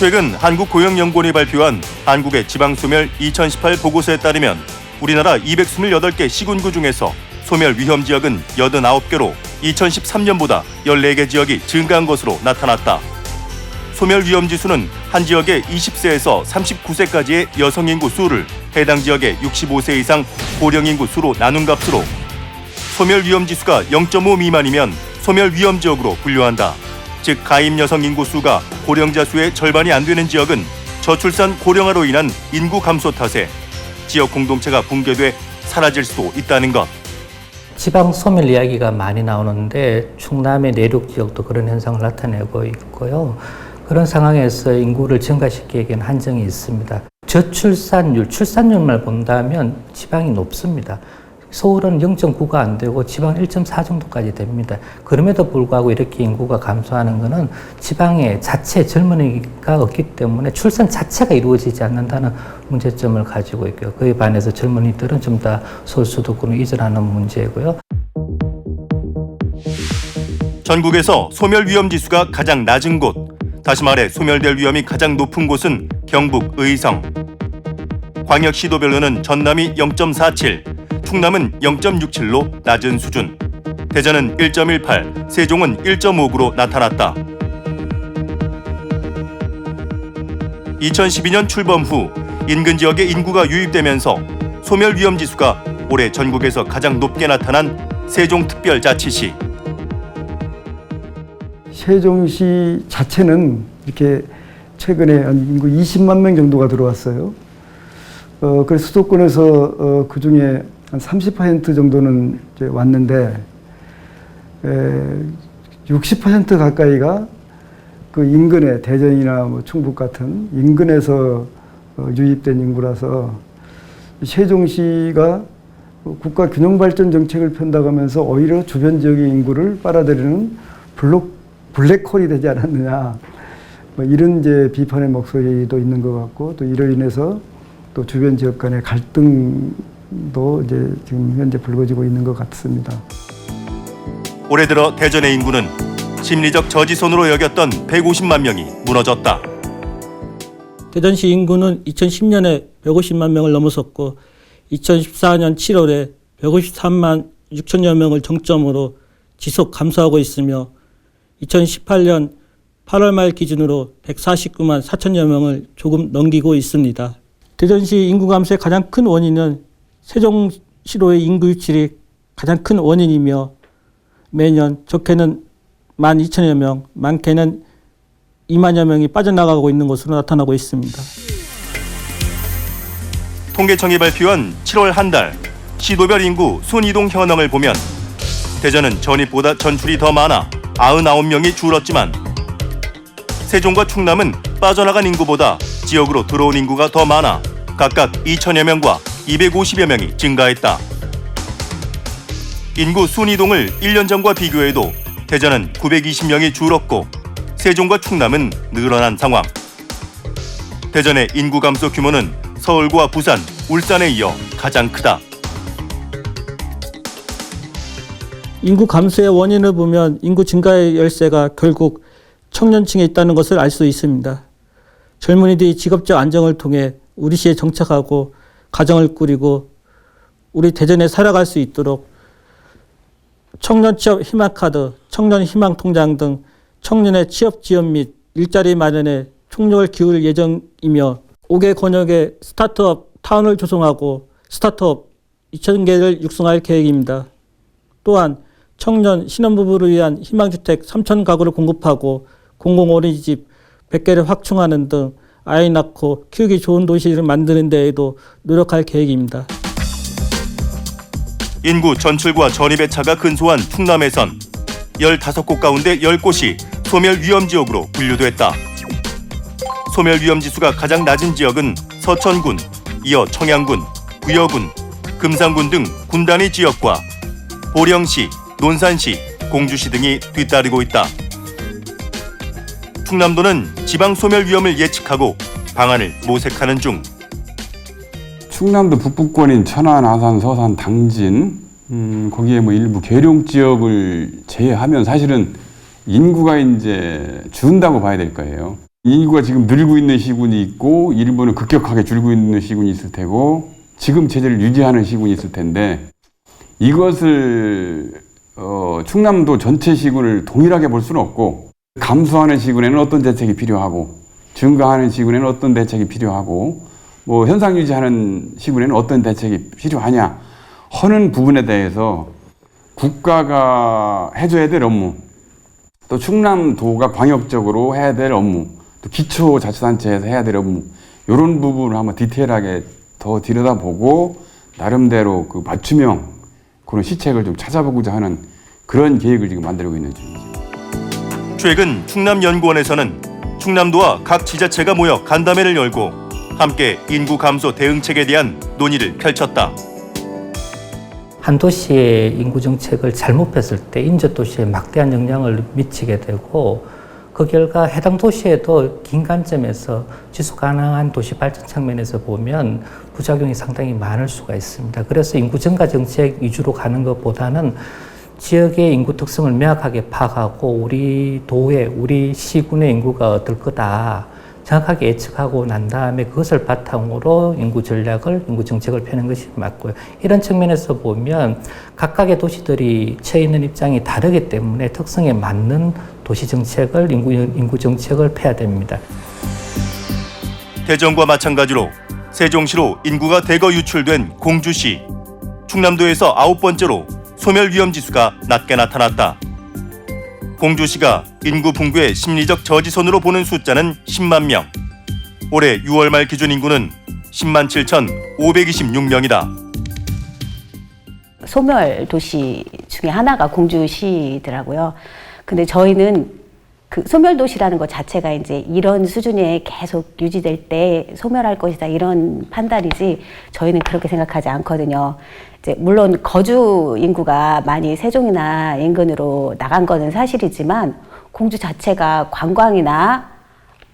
최근 한국고용연구원이 발표한 한국의 지방소멸 2018 보고서에 따르면 우리나라 228개 시군구 중에서 소멸 위험 지역은 89개로 2013년보다 14개 지역이 증가한 것으로 나타났다. 소멸 위험 지수는 한 지역의 20세에서 39세까지의 여성 인구 수를 해당 지역의 65세 이상 고령 인구 수로 나눈 값으로 소멸 위험 지수가 0.5 미만이면 소멸 위험 지역으로 분류한다. 즉 가임 여성 인구 수가 고령자 수의 절반이 안 되는 지역은 저출산 고령화로 인한 인구 감소 탓에 지역 공동체가 붕괴돼 사라질 수도 있다는 것. 지방 소멸 이야기가 많이 나오는데 충남의 내륙 지역도 그런 현상을 나타내고 있고요. 그런 상황에서 인구를 증가시키기에는 한정이 있습니다. 저출산율, 출산율만 본다면 지방이 높습니다. 서울은 0.9가 안 되고 지방 1.4 정도까지 됩니다. 그럼에도 불구하고 이렇게 인구가 감소하는 것은 지방에 자체 젊은이가 없기 때문에 출산 자체가 이루어지지 않는다는 문제점을 가지고 있고요. 그에 반해서 젊은이들은 좀 더 서울 수도권으로 이전하는 문제고요. 전국에서 소멸 위험 지수가 가장 낮은 곳, 다시 말해 소멸될 위험이 가장 높은 곳은 경북 의성. 광역시도별로는 전남이 0.47, 충남은 0.67로 낮은 수준, 대전은 1.18, 세종은 1.59로 나타났다. 2012년 출범 후 인근 지역에 인구가 유입되면서 소멸 위험 지수가 올해 전국에서 가장 높게 나타난 세종특별자치시. 세종시 자체는 이렇게 최근에 한 인구 20만 명 정도가 들어왔어요. 그래서 수도권에서 그 중에 한 30% 정도는 이제 왔는데 60% 가까이가 그 인근에 대전이나 뭐 충북 같은 인근에서 유입된 인구라서 세종시가 국가 균형 발전 정책을 편다가면서 오히려 주변 지역의 인구를 빨아들이는 블랙홀이 되지 않았느냐, 뭐 이런 이제 비판의 목소리도 있는 것 같고, 또 이로 인해서 또 주변 지역 간의 갈등도 이제 지금 현재 불거지고 있는 것 같습니다. 올해 들어 대전의 인구는 심리적 저지선으로 여겼던 150만 명이 무너졌다. 대전시 인구는 2010년에 150만 명을 넘어섰고 2014년 7월에 153만 6천여 명을 정점으로 지속 감소하고 있으며 2018년 8월 말 기준으로 149만 4천여 명을 조금 넘기고 있습니다. 대전시 인구 감소의 가장 큰 원인은 세종시로의 인구 유출이 가장 큰 원인이며 매년 적게는 12,000여 명, 많게는 2만여 명이 빠져나가고 있는 것으로 나타나고 있습니다. 통계청이 발표한 7월 한 달 시도별 인구 순이동 현황을 보면 대전은 전입보다 전출이 더 많아 99명이 줄었지만 세종과 충남은 빠져나간 인구보다 지역으로 들어온 인구가 더 많아 각각 2천여 명과 250여 명이 증가했다. 인구 순이동을 1년 전과 비교해도 대전은 920명이 줄었고 세종과 충남은 늘어난 상황. 대전의 인구 감소 규모는 서울과 부산, 울산에 이어 가장 크다. 인구 감소의 원인을 보면 인구 증가의 열쇠가 결국 청년층에 있다는 것을 알 수 있습니다. 젊은이들이 직업적 안정을 통해 우리 시에 정착하고 가정을 꾸리고 우리 대전에 살아갈 수 있도록 청년 취업 희망 카드, 청년 희망 통장 등 청년의 취업 지원 및 일자리 마련에 총력을 기울일 예정이며 5개 권역의 스타트업 타운을 조성하고 스타트업 2,000개를 육성할 계획입니다. 또한 청년 신혼부부를 위한 희망주택 3,000가구를 공급하고 공공어린이집 100개를 확충하는 등 아이 낳고 키우기 좋은 도시를 만드는 데에도 노력할 계획입니다. 인구 전출과 전입의 차가 근소한 충남에선 15곳 가운데 10곳이 소멸 위험 지역으로 분류됐다. 소멸 위험 지수가 가장 낮은 지역은 서천군, 이어 청양군, 구여군, 금산군 등 군 단위 지역과 보령시, 논산시, 공주시 등이 뒤따르고 있다. 충남도는 지방 소멸 위험을 예측하고 방안을 모색하는 중. 충남도 북부권인 천안, 아산, 서산, 당진 거기에 뭐 일부 계룡 지역을 제외하면 사실은 인구가 이제 준다고 봐야 될 거예요. 인구가 지금 늘고 있는 시군이 있고 일부는 급격하게 줄고 있는 시군이 있을 테고 지금 체제를 유지하는 시군이 있을 텐데 이것을 충남도 전체 시군을 동일하게 볼 수는 없고 감소하는 시군에는 어떤 대책이 필요하고 증가하는 시군에는 어떤 대책이 필요하고 뭐 현상 유지하는 시군에는 어떤 대책이 필요하냐 하는 부분에 대해서 국가가 해줘야 될 업무 또 충남도가 광역적으로 해야 될 업무 또 기초자치단체에서 해야 될 업무 이런 부분을 한번 디테일하게 더 들여다보고 나름대로 그 맞춤형 그런 시책을 좀 찾아보고자 하는 그런 계획을 지금 만들고 있는 중이죠. 최근 충남연구원에서는 충남도와 각 지자체가 모여 간담회를 열고 함께 인구 감소 대응책에 대한 논의를 펼쳤다. 한 도시의 인구 정책을 잘못했을 때 인접도시에 막대한 영향을 미치게 되고 그 결과 해당 도시에도 긴 관점에서 지속 가능한 도시 발전 측면에서 보면 부작용이 상당히 많을 수가 있습니다. 그래서 인구 증가 정책 위주로 가는 것보다는 지역의 인구 특성을 명확하게 파악하고 우리 도의, 우리 시군의 인구가 어떨 거다 정확하게 예측하고 난 다음에 그것을 바탕으로 인구 전략을, 인구 정책을 펴는 것이 맞고요. 이런 측면에서 보면 각각의 도시들이 처해 있는 입장이 다르기 때문에 특성에 맞는 도시 정책을, 인구 정책을 펴야 됩니다. 대전과 마찬가지로 세종시로 인구가 대거 유출된 공주시, 충남도에서 9번째로 소멸 위험 지수가 낮게 나타났다. 공주시가 인구 붕괴의 심리적 저지선으로 보는 숫자는 10만 명. 올해 6월 말 기준 인구는 10만 7,526명이다. 소멸 도시 중에 하나가 공주시더라고요. 근데 저희는 그 소멸 도시라는 것 자체가 이제 이런 수준에 계속 유지될 때 소멸할 것이다 이런 판단이지 저희는 그렇게 생각하지 않거든요. 이제 물론 거주 인구가 많이 세종이나 인근으로 나간 거는 사실이지만 공주 자체가 관광이나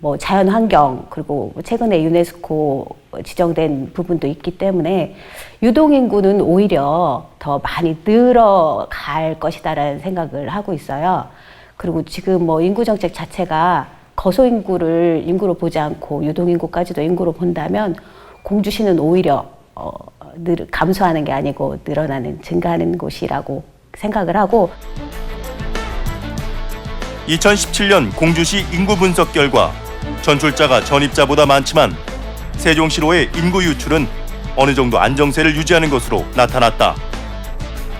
뭐 자연 환경 그리고 최근에 유네스코 지정된 부분도 있기 때문에 유동 인구는 오히려 더 많이 늘어갈 것이다라는 생각을 하고 있어요. 그리고 지금 뭐 인구 정책 자체가 거소 인구를 인구로 보지 않고 유동 인구까지도 인구로 본다면 공주시는 오히려 감소하는 게 아니고 늘어나는, 증가하는 곳이라고 생각을 하고 2017년 공주시 인구 분석 결과 전출자가 전입자보다 많지만 세종시로의 인구 유출은 어느 정도 안정세를 유지하는 것으로 나타났다.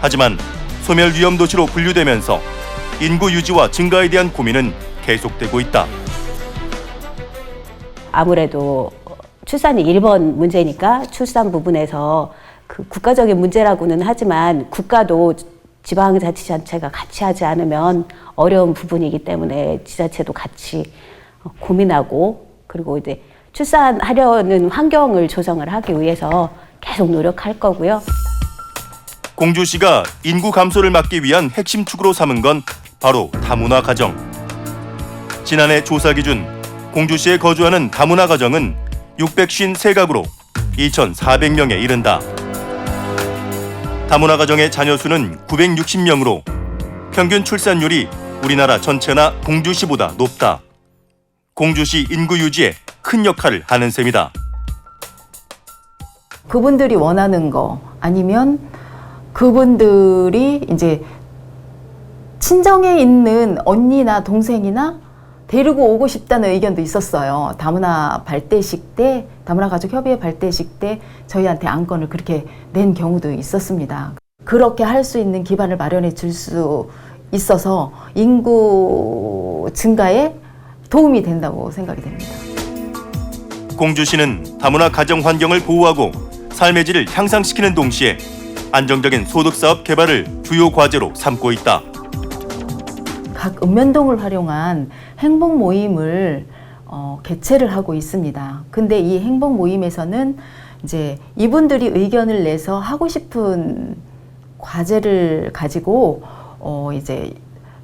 하지만 소멸 위험 도시로 분류되면서 인구 유지와 증가에 대한 고민은 계속되고 있다. 아무래도 출산이 1번 문제니까 출산 부분에서 그 국가적인 문제라고는 하지만 국가도 지방자치단체가 같이 하지 않으면 어려운 부분이기 때문에 지자체도 같이 고민하고 그리고 이제 출산하려는 환경을 조성을 하기 위해서 계속 노력할 거고요. 공주시가 인구 감소를 막기 위한 핵심 축으로 삼은 건 바로 다문화 가정. 지난해 조사 기준 공주시에 거주하는 다문화 가정은 653가구로 2,400명에 이른다. 다문화 가정의 자녀 수는 960명으로 평균 출산율이 우리나라 전체나 공주시보다 높다. 공주시 인구 유지에 큰 역할을 하는 셈이다. 그분들이 원하는 거 아니면 그분들이 이제 친정에 있는 언니나 동생이나 데리고 오고 싶다는 의견도 있었어요. 다문화 발대식 때, 다문화 가족 협의회 발대식 때 저희한테 안건을 그렇게 낸 경우도 있었습니다. 그렇게 할 수 있는 기반을 마련해 줄 수 있어서 인구 증가에 도움이 된다고 생각이 됩니다. 공주시는 다문화 가정 환경을 보호하고 삶의 질을 향상시키는 동시에 안정적인 소득사업 개발을 주요 과제로 삼고 있다. 각 읍면동을 활용한 행복 모임을 개최를 하고 있습니다. 근데 이 행복 모임에서는 이제 이분들이 의견을 내서 하고 싶은 과제를 가지고 이제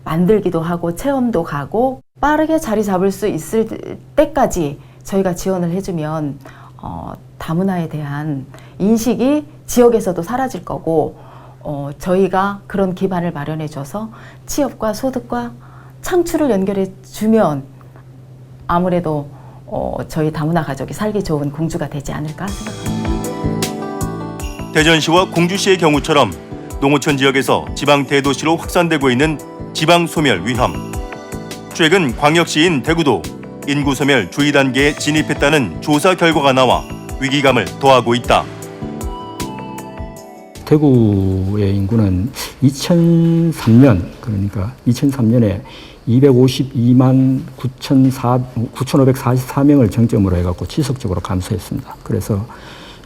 만들기도 하고 체험도 가고 빠르게 자리 잡을 수 있을 때까지 저희가 지원을 해주면 다문화에 대한 인식이 지역에서도 사라질 거고 저희가 그런 기반을 마련해 줘서 취업과 소득과 창출을 연결해 주면 아무래도 저희 다문화 가족이 살기 좋은 공주가 되지 않을까 생각합니다. 대전시와 공주시의 경우처럼 농어촌 지역에서 지방 대도시로 확산되고 있는 지방 소멸 위험. 최근 광역시인 대구도 인구 소멸 주의 단계에 진입했다는 조사 결과가 나와 위기감을 더하고 있다. 대구의 인구는 2003년, 그러니까 2003년에 252만 9,544명을 정점으로 해갖고 지속적으로 감소했습니다. 그래서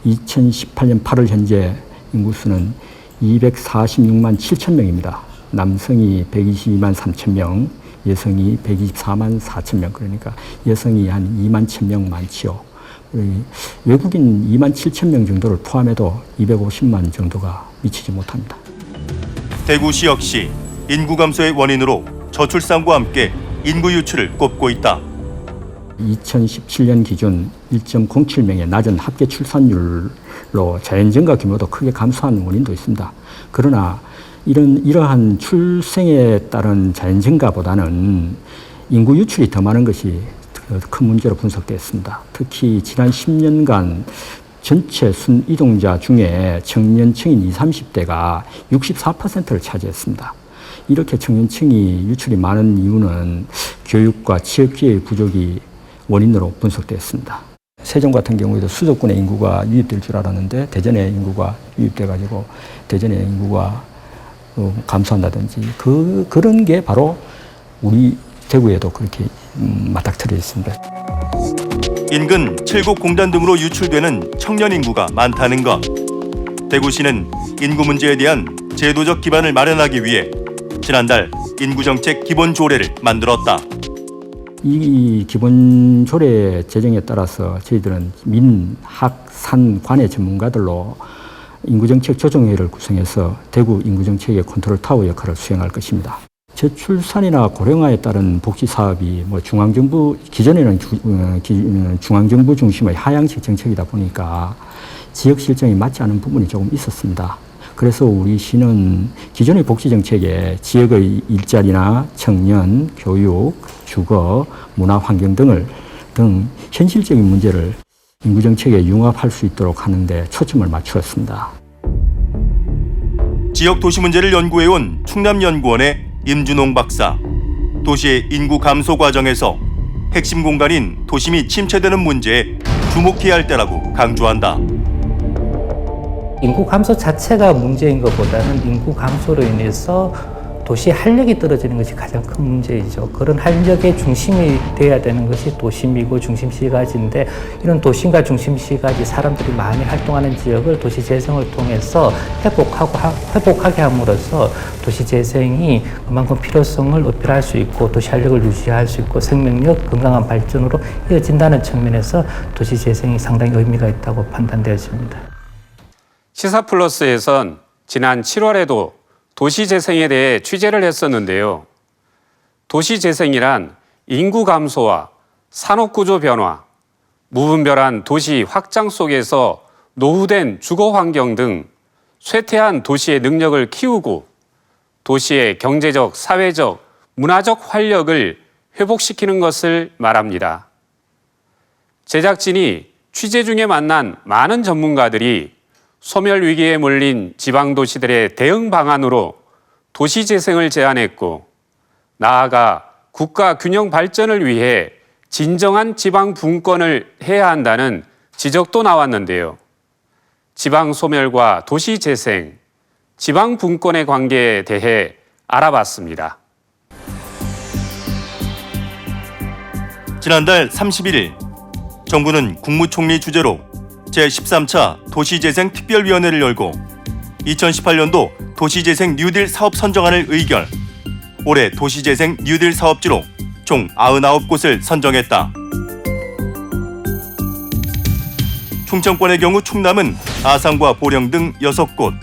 2018년 8월 현재 인구수는 246만 7천 명입니다. 남성이 122만 3천 명, 여성이 124만 4천 명, 그러니까 여성이 한 2만 1천 명 많지요. 외국인 2만 7천 명 정도를 포함해도 250만 정도가 미치지 못합니다. 대구시 역시 인구 감소의 원인으로 저출산과 함께 인구 유출을 꼽고 있다. 2017년 기준 1.07명의 낮은 합계 출산율로 자연 증가 규모도 크게 감소한 원인도 있습니다. 그러나 이러한 출생에 따른 자연 증가보다는 인구 유출이 더 많은 것이 큰 문제로 분석되었습니다. 특히 지난 10년간 전체 순이동자 중에 청년층인 20, 30대가 64%를 차지했습니다. 이렇게 청년층이 유출이 많은 이유는 교육과 취업기회의 부족이 원인으로 분석되었습니다. 세종 같은 경우에도 수도권의 인구가 유입될 줄 알았는데 대전의 인구가 유입돼가지고 대전의 인구가 감소한다든지 그런 게 바로 우리 대구에도 그렇게 맞닥뜨려 있습니다. 인근 7곳 공단 등으로 유출되는 청년 인구가 많다는 것. 대구시는 인구 문제에 대한 제도적 기반을 마련하기 위해 지난달 인구정책 기본조례를 만들었다. 이 기본조례 제정에 따라서 저희들은 민, 학, 산, 관의 전문가들로 인구정책 조정회를 구성해서 대구 인구정책의 컨트롤 타워 역할을 수행할 것입니다. 저출산이나 고령화에 따른 복지 사업이 중앙정부 기존에는 중앙정부 중심의 하향식 정책이다 보니까 지역 실정이 맞지 않은 부분이 조금 있었습니다. 그래서 우리 시는 기존의 복지 정책에 지역의 일자리나 청년, 교육, 주거, 문화 환경 등 현실적인 문제를 인구 정책에 융합할 수 있도록 하는 데 초점을 맞추었습니다. 지역 도시 문제를 연구해온 충남연구원의 임준홍 박사. 도시의 인구 감소 과정에서 핵심 공간인 도심이 침체되는 문제에 주목해야 할 때라고 강조한다. 인구 감소 자체가 문제인 것보다는 인구 감소로 인해서 도시 활력이 떨어지는 것이 가장 큰 문제이죠. 그런 활력의 중심이 돼야 되는 것이 도심이고 중심시가지인데 이런 도심과 중심시가지 사람들이 많이 활동하는 지역을 도시재생을 통해서 회복하게 함으로써 도시재생이 그만큼 필요성을 어필할 수 있고 도시 활력을 유지할 수 있고 생명력, 건강한 발전으로 이어진다는 측면에서 도시재생이 상당히 의미가 있다고 판단되어집니다. 시사플러스에선 지난 7월에도 도시재생에 대해 취재를 했었는데요. 도시재생이란 인구 감소와 산업구조 변화, 무분별한 도시 확장 속에서 노후된 주거환경 등 쇠퇴한 도시의 능력을 키우고 도시의 경제적, 사회적, 문화적 활력을 회복시키는 것을 말합니다. 제작진이 취재 중에 만난 많은 전문가들이 소멸 위기에 몰린 지방도시들의 대응 방안으로 도시재생을 제안했고 나아가 국가 균형 발전을 위해 진정한 지방 분권을 해야 한다는 지적도 나왔는데요. 지방 소멸과 도시재생, 지방 분권의 관계에 대해 알아봤습니다. 지난달 31일 정부는 국무총리 주재로 제13차 도시재생 특별위원회를 열고 2018년도 도시재생 뉴딜 사업 선정안을 의결, 올해 도시재생 뉴딜 사업지로 총 99곳을 선정했다. 충청권의 경우 충남은 아산과 보령 등 6곳,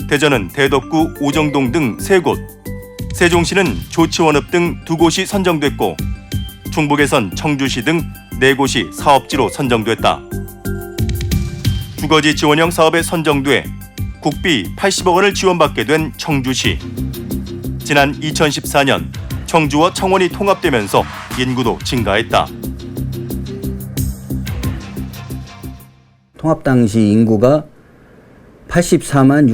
대전은 대덕구, 오정동 등 3곳, 세종시는 조치원읍 등 2곳이 선정됐고 충북에선 청주시 등 4곳이 사업지로 선정됐다. 주거지 지원형 사업에 선정돼 국비 80억 원을 지원받게 된 청주시. 지난 2014년 청주와 청원이 통합되면서 인구도 증가했다. 통합 당시 인구가 84만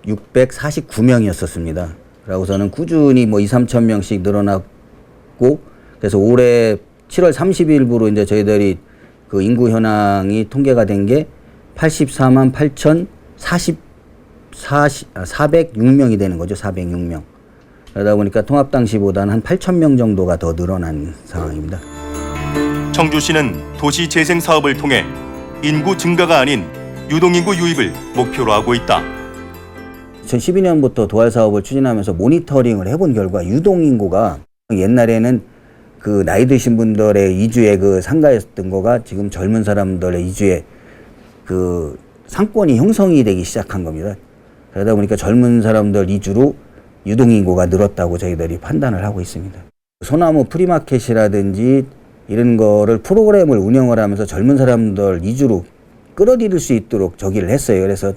6,449명이었었습니다. 그러고서는 꾸준히 뭐 2, 3천 명씩 늘어났고, 그래서 올해 7월 30일부로 이제 저희들이 그 인구 현황이 통계가 된 게 84만 8,406명이 되는 거죠. 406명. 그러다 보니까 통합 당시보다는 한 8,000명 정도가 더 늘어난 상황입니다. 청주시는 도시 재생 사업을 통해 인구 증가가 아닌 유동인구 유입을 목표로 하고 있다. 2012년부터 도활 사업을 추진하면서 모니터링을 해본 결과 유동인구가 옛날에는 그 나이 드신 분들의 이주의 그 상가였던 거가 지금 젊은 사람들의 이주의 그 상권이 형성이 되기 시작한 겁니다. 그러다 보니까 젊은 사람들 이주로 유동인구가 늘었다고 저희들이 판단을 하고 있습니다. 소나무 프리마켓이라든지 이런 거를 프로그램을 운영을 하면서 젊은 사람들 이주로 끌어들일 수 있도록 저기를 했어요. 그래서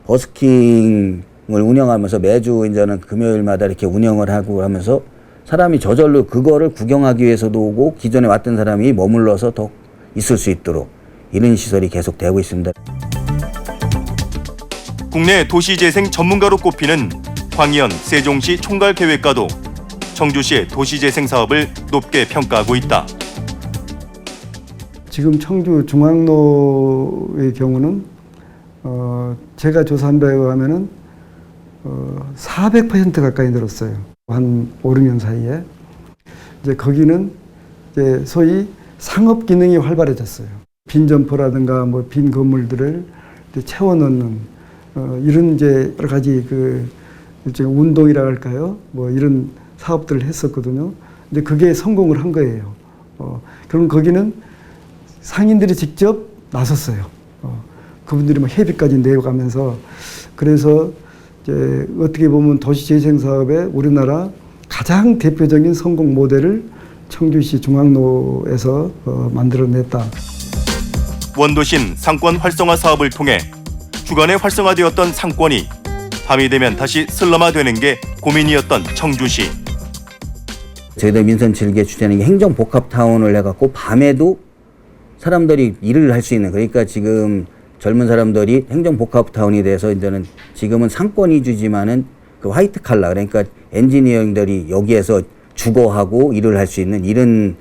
버스킹을 운영하면서 매주 이제는 금요일마다 이렇게 운영을 하고 하면서 사람이 저절로 그거를 구경하기 위해서도 오고 기존에 왔던 사람이 머물러서 더 있을 수 있도록 이런 시설이 계속 되고 있습니다. 국내 도시재생 전문가로 꼽히는 황희연 세종시 총괄계획과도 청주시의 도시재생 사업을 높게 평가하고 있다. 지금 청주 중앙로의 경우는 제가 조사한 바에 의하면은 400% 가까이 늘었어요. 한 5, 6년 사이에. 이제 거기는 이제 소위 상업 기능이 활발해졌어요. 빈 점포라든가 뭐 빈 건물들을 이제 채워 넣는 이런 이제 여러 가지 그 운동이라 할까요? 뭐 이런 사업들을 했었거든요. 근데 그게 성공을 한 거예요. 그럼 거기는 상인들이 직접 나섰어요. 그분들이 뭐 회비까지 내가면서 그래서 이제 어떻게 보면 도시재생사업의 우리나라 가장 대표적인 성공 모델을 청주시 중앙로에서 만들어냈다. 원도심 상권 활성화 사업을 통해 주간에 활성화되었던 상권이 밤이 되면 다시 슬럼화되는 게 고민이었던 청주시. 저희들 민선 7개 추진하는 게 행정복합타운을 해갖고 밤에도 사람들이 일을 할 수 있는, 그러니까 지금 젊은 사람들이 행정복합타운이 돼서 이제는 지금은 상권 위주지만은 그 화이트 칼라, 그러니까 엔지니어들이 여기에서 주거하고 일을 할 수 있는 이런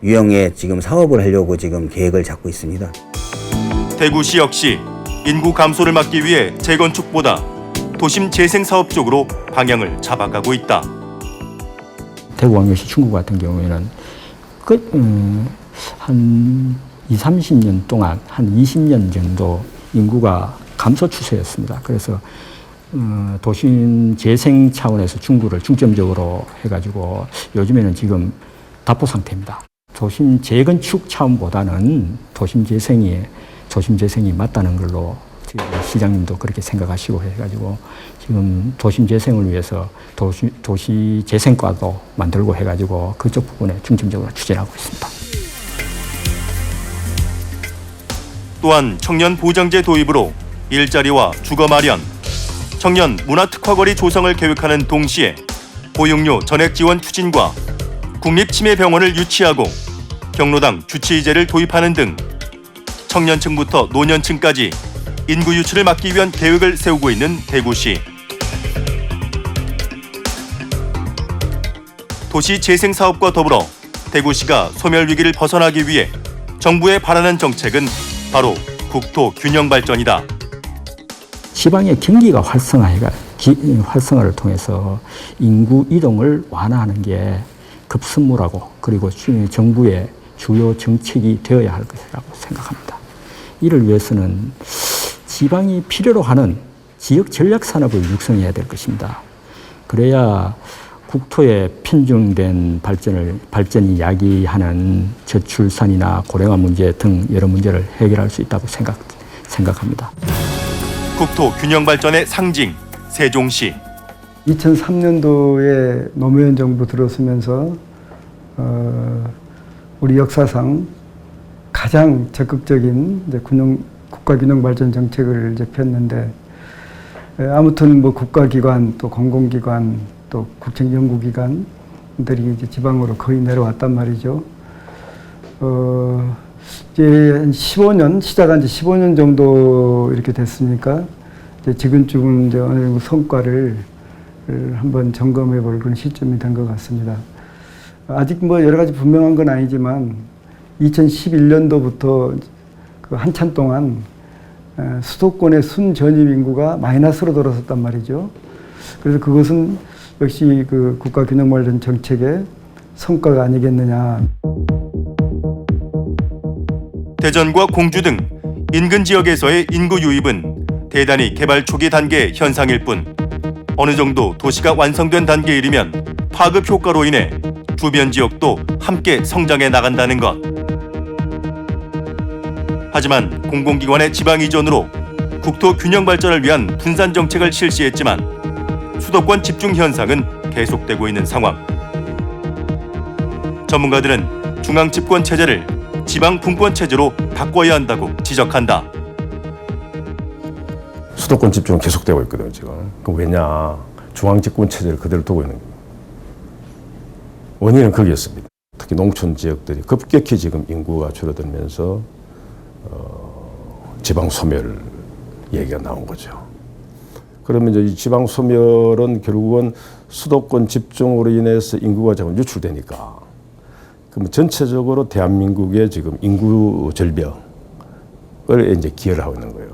유형의 지금 사업을 하려고 지금 계획을 잡고 있습니다. 대구시 역시 인구 감소를 막기 위해 재건축보다 도심 재생 사업 쪽으로 방향을 잡아가고 있다. 대구 광역시 중구 같은 경우에는 한 20, 30년 동안 한 20년 정도 인구가 감소 추세였습니다. 그래서 도심 재생 차원에서 중구를 중점적으로 해가지고 요즘에는 지금 답보 상태입니다. 도심 재건축 차원보다는 도심 재생이 맞다는 걸로 시장님도 그렇게 생각하시고 해가지고 지금 도심 재생을 위해서 도시 재생과도 만들고 해가지고 그쪽 부분에 중점적으로 추진하고 있습니다. 또한 청년 보장제 도입으로 일자리와 주거 마련, 청년 문화특화거리 조성을 계획하는 동시에 보육료 전액 지원 추진과 국립치매병원을 유치하고 경로당 주치의제를 도입하는 등 청년층부터 노년층까지 인구 유출을 막기 위한 계획을 세우고 있는 대구시. 도시 재생 사업과 더불어 대구시가 소멸 위기를 벗어나기 위해 정부에 바라는 정책은 바로 국토 균형 발전이다. 지방의 경기가 활성화를 통해서 인구 이동을 완화하는 게 급선무라고, 그리고 정부의 주요 정책이 되어야 할 것이라고 생각합니다. 이를 위해서는 지방이 필요로 하는 지역 전략 산업을 육성해야 될 것입니다. 그래야 국토에 편중된 발전이 야기하는 저출산이나 고령화 문제 등 여러 문제를 해결할 수 있다고 생각합니다. 국토 균형 발전의 상징 세종시. 2003년도에 노무현 정부 들어서면서 우리 역사상 가장 적극적인 이제 국가균형발전 정책을 이제 폈는데, 아무튼 뭐 국가기관 또 공공기관 또 국책연구기관들이 이제 지방으로 거의 내려왔단 말이죠. 이제 한 15년, 시작한 지 15년 정도 이렇게 됐으니까 이제 지금쯤은 이제 어느 정도 성과를 한번 점검해 볼 그런 시점이 된 것 같습니다. 아직 뭐 여러 가지 분명한 건 아니지만 2011년도부터 그 한참 동안 수도권의 순전입 인구가 마이너스로 돌아섰단 말이죠. 그래서 그것은 역시 그 국가균형발전 정책의 성과가 아니겠느냐. 대전과 공주 등 인근 지역에서의 인구 유입은 대단히 개발 초기 단계의 현상일 뿐 어느 정도 도시가 완성된 단계에 이르면 파급 효과로 인해 주변 지역도 함께 성장해 나간다는 것. 하지만 공공기관의 지방 이전으로 국토 균형 발전을 위한 분산 정책을 실시했지만 수도권 집중 현상은 계속되고 있는 상황. 전문가들은 중앙 집권 체제를 지방 분권 체제로 바꿔야 한다고 지적한다. 수도권 집중은 계속되고 있거든요, 지금. 그 왜냐? 중앙 집권 체제를 그대로 두고 있는 겁니다. 원인은 거기였습니다. 특히 농촌 지역들이 급격히 지금 인구가 줄어들면서 지방 소멸 얘기가 나온 거죠. 그러면 이제 이 지방 소멸은 결국은 수도권 집중으로 인해서 인구가 자꾸 유출되니까 그럼 전체적으로 대한민국의 지금 인구 절벽을 이제 기여를 하고 있는 거예요.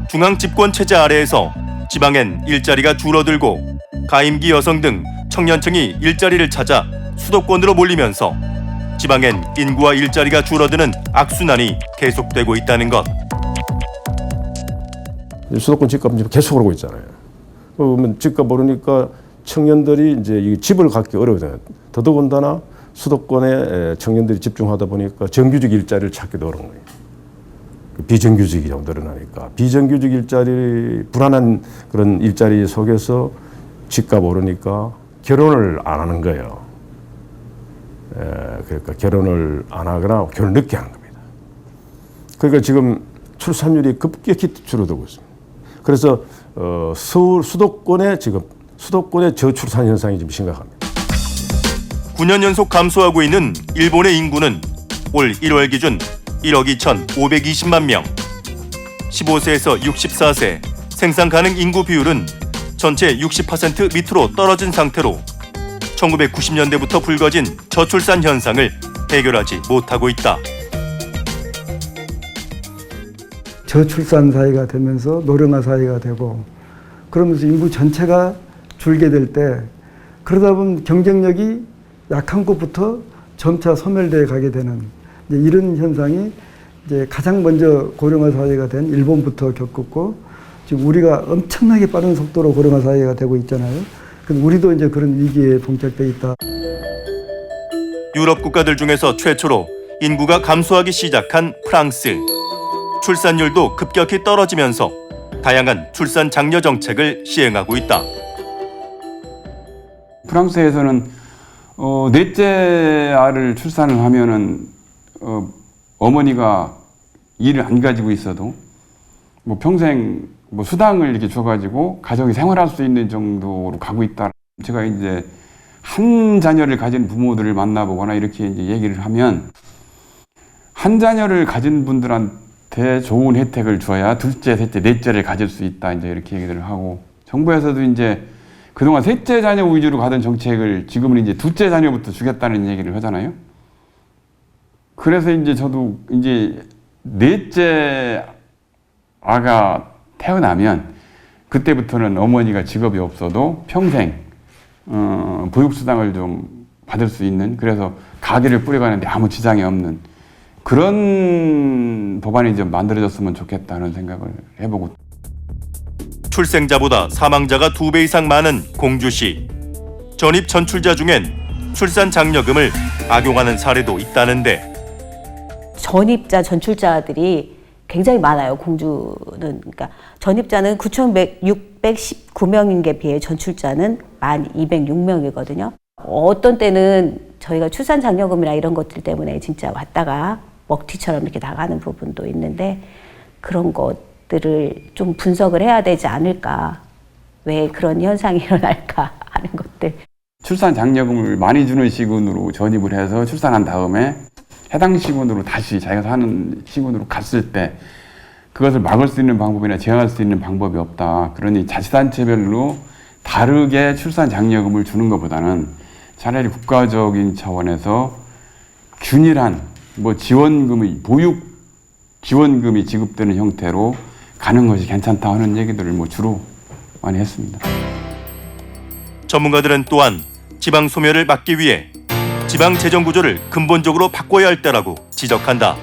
중앙 집권 체제 아래에서 지방엔 일자리가 줄어들고 가임기 여성 등 청년층이 일자리를 찾아 수도권으로 몰리면서 지방엔 인구와 일자리가 줄어드는 악순환이 계속되고 있다는 것. 수도권 집값이 계속 오르고 있잖아요. 그러면 집값 오르니까 청년들이 이제 이 집을 갖기 어려워져요. 더더군다나 수도권에 청년들이 집중하다 보니까 정규직 일자리를 찾기도 어려운 거예요. 비정규직이 좀 늘어나니까 비정규직 일자리 불안한 그런 일자리 속에서 집값 오르니까 결혼을 안 하는 거예요. 그러니까 결혼을 안 하거나 결혼 늦게 하는 겁니다. 그러니까 지금 출산율이 급격히 줄어들고 있습니다. 그래서 서울 수도권의 저출산 현상이 지금 심각합니다. 9년 연속 감소하고 있는 일본의 인구는 올 1월 기준 1억 2,520만 명. 15세에서 64세 생산 가능 인구 비율은 전체 60% 밑으로 떨어진 상태로 1990년대부터 불거진 저출산 현상을 해결하지 못하고 있다. 저출산 사회가 되면서 노령화 사회가 되고 그러면서 인구 전체가 줄게 될 때 그러다 보면 경쟁력이 약한 곳부터 점차 소멸되어 가게 되는 이제 이런 현상이 이제 가장 먼저 고령화 사회가 된 일본부터 겪었고 지금 우리가 엄청나게 빠른 속도로 고령화 사회가 되고 있잖아요. 그래서 우리도 이제 그런 위기에 봉착돼 있다. 유럽 국가들 중에서 최초로 인구가 감소하기 시작한 프랑스. 출산율도 급격히 떨어지면서 다양한 출산 장려 정책을 시행하고 있다. 프랑스에서는 넷째 아를 출산을 하면은 어머니가 일을 안 가지고 있어도 뭐 평생 뭐 수당을 이렇게 줘가지고 가정이 생활할 수 있는 정도로 가고 있다. 제가 이제 한 자녀를 가진 부모들을 만나보거나 이렇게 이제 얘기를 하면 한 자녀를 가진 분들한테 좋은 혜택을 줘야 둘째, 셋째, 넷째를 가질 수 있다. 이제 이렇게 얘기를 하고 정부에서도 이제 그동안 셋째 자녀 위주로 가던 정책을 지금은 이제 둘째 자녀부터 주겠다는 얘기를 하잖아요. 그래서 이제 저도 이제 넷째 아가 태어나면 그때부터는 어머니가 직업이 없어도 평생 보육수당을 좀 받을 수 있는 그래서 가게를 뿌려가는데 아무 지장이 없는 그런 법안이 좀 만들어졌으면 좋겠다는 생각을 해보고 출생자보다 사망자가 2배 이상 많은 공주시. 전입 전출자 중엔 출산 장려금을 악용하는 사례도 있다는데 전입자, 전출자들이 굉장히 많아요. 공주는. 그러니까 전입자는 9,619명인 게 비해 전출자는 1,206명이거든요. 어떤 때는 저희가 출산 장려금이나 이런 것들 때문에 진짜 왔다가 먹튀처럼 이렇게 나가는 부분도 있는데 그런 것들을 좀 분석을 해야 되지 않을까. 왜 그런 현상이 일어날까 하는 것들. 출산 장려금을 많이 주는 시군으로 전입을 해서 출산한 다음에 해당 시군으로 다시 자기가 사는 시군으로 갔을 때 그것을 막을 수 있는 방법이나 제어할 수 있는 방법이 없다. 그러니 자치단체별로 다르게 출산 장려금을 주는 것보다는 차라리 국가적인 차원에서 균일한 지원금이 보육 지원금이 지급되는 형태로 가는 것이 괜찮다 하는 얘기들을 주로 많이 했습니다. 전문가들은 또한 지방 소멸을 막기 위해 지방 재정 구조를 근본적으로 바꿔야 할 때라고 지적한다.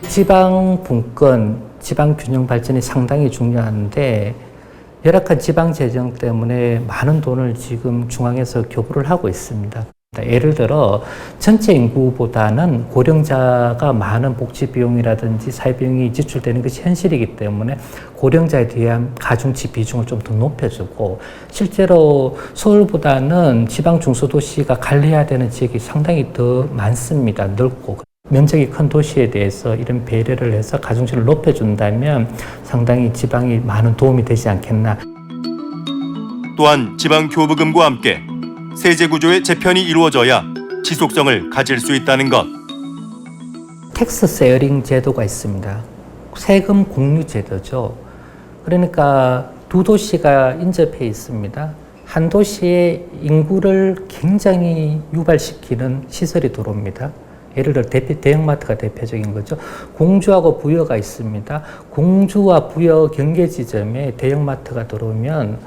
지방 분권, 지방 균형 발전이 상당히 중요한데 열악한 지방 재정 때문에 많은 돈을 지금 중앙에서 교부를 하고 있습니다. 예를 들어 전체 인구보다는 고령자가 많은 복지 비용이라든지 사회 비용이 지출되는 것이 현실이기 때문에 고령자에 대한 가중치 비중을 좀 더 높여주고, 실제로 서울보다는 지방 중소도시가 관리해야 되는 지역이 상당히 더 많습니다. 넓고 면적이 큰 도시에 대해서 이런 배려를 해서 가중치를 높여준다면 상당히 지방이 많은 도움이 되지 않겠나. 또한 지방 교부금과 함께 세제 구조의 재편이 이루어져야 지속성을 가질 수 있다는 것. 텍스 세어링 제도가 있습니다. 세금 공유 제도죠. 그러니까 두 도시가 인접해 있습니다. 한 도시의 인구를 굉장히 유발시키는 시설이 들어옵니다. 예를 들어 대형마트가 대표적인 거죠. 공주하고 부여가 있습니다. 공주와 부여 경계 지점에 대형마트가 들어오면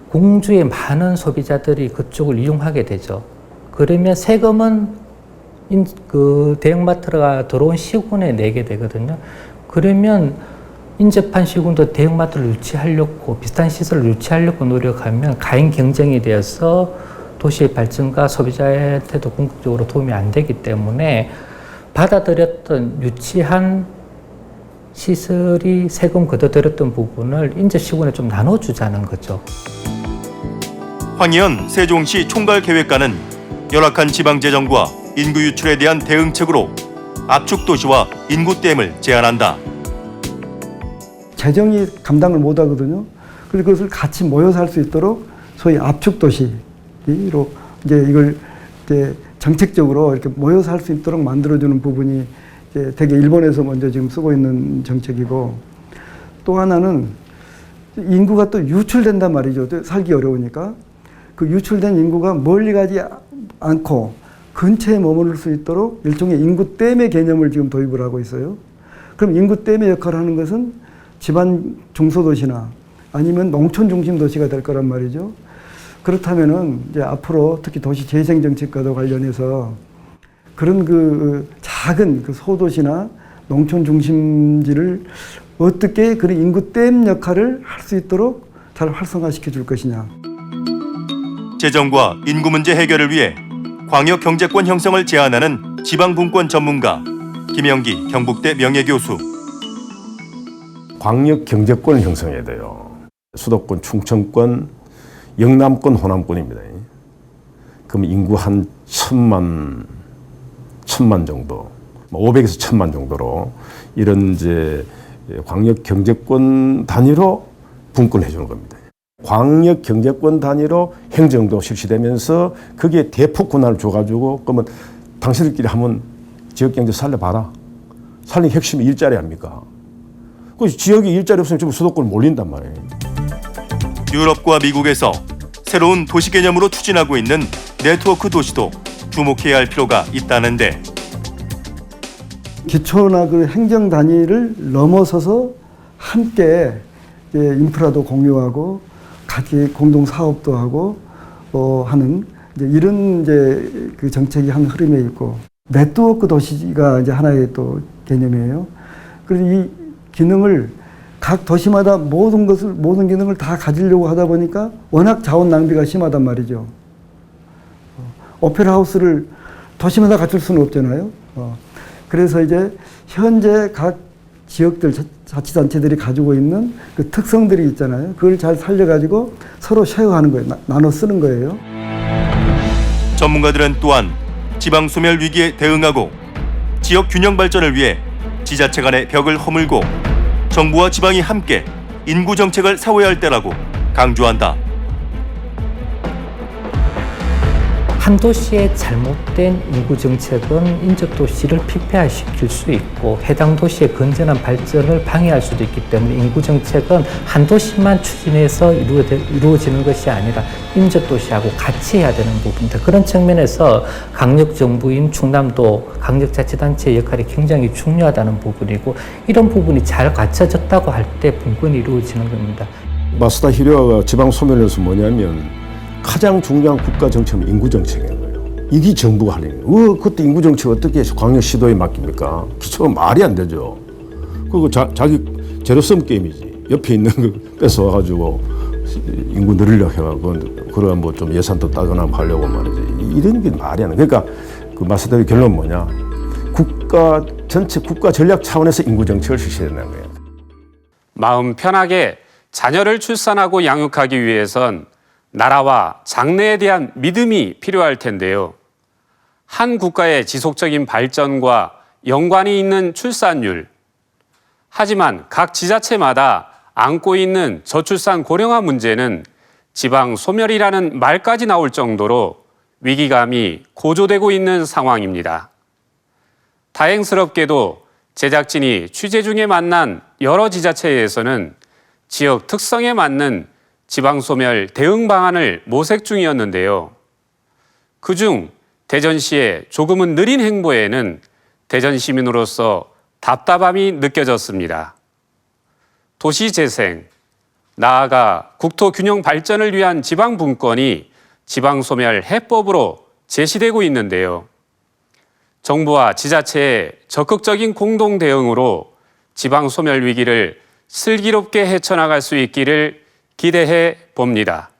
공주의 많은 소비자들이 그쪽을 이용하게 되죠. 그러면 세금은 그 대형마트가 들어온 시군에 내게 되거든요. 그러면 인접한 시군도 대형마트를 유치하려고, 비슷한 시설을 유치하려고 노력하면 가인 경쟁이 되어서 도시의 발전과 소비자한테도 궁극적으로 도움이 안 되기 때문에 받아들였던 유치한 시설이 세금 걷어들였던 부분을 인접시군에 좀 나눠주자는 거죠. 황희연 세종시 총괄계획관은 열악한 지방재정과 인구 유출에 대한 대응책으로 압축도시와 인구댐을 제안한다. 재정이 감당을 못 하거든요. 그래서 그것을 같이 모여서 할 수 있도록 소위 압축도시로 이제 이걸 이제 정책적으로 이렇게 모여서 할 수 있도록 만들어주는 부분이 이제 되게 일본에서 먼저 지금 쓰고 있는 정책이고, 또 하나는 인구가 또 유출된단 말이죠. 살기 어려우니까. 그 유출된 인구가 멀리 가지 않고 근처에 머무를 수 있도록 일종의 인구댐의 개념을 지금 도입을 하고 있어요. 그럼 인구댐의 역할을 하는 것은 지방 중소도시나 아니면 농촌 중심 도시가 될 거란 말이죠. 그렇다면은 이제 앞으로 특히 도시 재생 정책과도 관련해서 그런 그 작은 그 소도시나 농촌 중심지를 어떻게 그런 인구댐 역할을 할 수 있도록 잘 활성화시켜 줄 것이냐. 재정과 인구 문제 해결을 위해 광역 경제권 형성을 제안하는 지방분권 전문가 김영기 경북대 명예교수. 광역 경제권을 형성해야 돼요. 수도권, 충청권, 영남권, 호남권입니다. 그럼 인구 한 1,000만 정도, 500에서 1,000만 정도로 이런 이제 광역 경제권 단위로 분권해 주는 겁니다. 광역 경제권 단위로 행정도 실시되면서 거기에 대폭 권한을 줘가지고 그러면 당신들끼리 한번 지역 경제 살려봐라. 살린 핵심이 일자리 아닙니까? 그 지역에 일자리 없으면 전부 수도권을 몰린단 말이에요. 유럽과 미국에서 새로운 도시 개념으로 추진하고 있는 네트워크 도시도 주목해야 할 필요가 있다는데, 기초나 그 행정 단위를 넘어서서 함께 이제 인프라도 공유하고 같이 공동 사업도 하고 하는 이제 이런 이제 그 정책이 한 흐름에 있고, 네트워크 도시가 이제 하나의 또 개념이에요. 그래서 이 기능을 각 도시마다 모든 기능을 다 가지려고 하다 보니까 워낙 자원 낭비가 심하단 말이죠. 오페라 하우스를 도시마다 갖출 수는 없잖아요. 그래서 이제 현재 각 지역들, 자치단체들이 가지고 있는 그 특성들이 있잖아요. 그걸 잘 살려가지고 서로 쉐어하는 거예요. 나눠 쓰는 거예요. 전문가들은 또한 지방 소멸 위기에 대응하고 지역 균형 발전을 위해 지자체 간의 벽을 허물고 정부와 지방이 함께 인구 정책을 세워야 할 때라고 강조한다. 한 도시의 잘못된 인구 정책은 인접 도시를 피폐화시킬 수 있고 해당 도시의 건전한 발전을 방해할 수도 있기 때문에 인구 정책은 한 도시만 추진해서 이루어지는 것이 아니라 인접 도시하고 같이 해야 되는 부분입니다. 그런 측면에서 강력 정부인 충남도 강력자치단체의 역할이 굉장히 중요하다는 부분이고 이런 부분이 잘 갖춰졌다고 할 때 분권이 이루어지는 겁니다. 마스다 히로아가 지방 소멸에서 뭐냐면 가장 중요한 국가 정책은 인구 정책인 거예요. 이게 정부가 할 일이에요. 그때 인구 정책 어떻게 광역 시도에 맡깁니까? 기초가 말이 안 되죠. 그리고 자기 제로섬 게임이지. 옆에 있는 거 뺏어와가지고 인구 늘리려고 해가지고 그런 뭐 좀 예산도 따거나 하려고 말이지. 이런 게 말이 안 돼. 그러니까 그 마스다의 결론은 뭐냐? 국가 전체 국가 전략 차원에서 인구 정책을 실시해야 된다는 거예요. 마음 편하게 자녀를 출산하고 양육하기 위해선 나라와 장래에 대한 믿음이 필요할 텐데요. 한 국가의 지속적인 발전과 연관이 있는 출산율. 하지만 각 지자체마다 안고 있는 저출산 고령화 문제는 지방 소멸이라는 말까지 나올 정도로 위기감이 고조되고 있는 상황입니다. 다행스럽게도 제작진이 취재 중에 만난 여러 지자체에서는 지역 특성에 맞는 지방소멸 대응 방안을 모색 중이었는데요. 그중 대전시의 조금은 느린 행보에는 대전 시민으로서 답답함이 느껴졌습니다. 도시재생, 나아가 국토균형 발전을 위한 지방분권이 지방소멸 해법으로 제시되고 있는데요. 정부와 지자체의 적극적인 공동 대응으로 지방소멸 위기를 슬기롭게 헤쳐나갈 수 있기를 기대해 봅니다.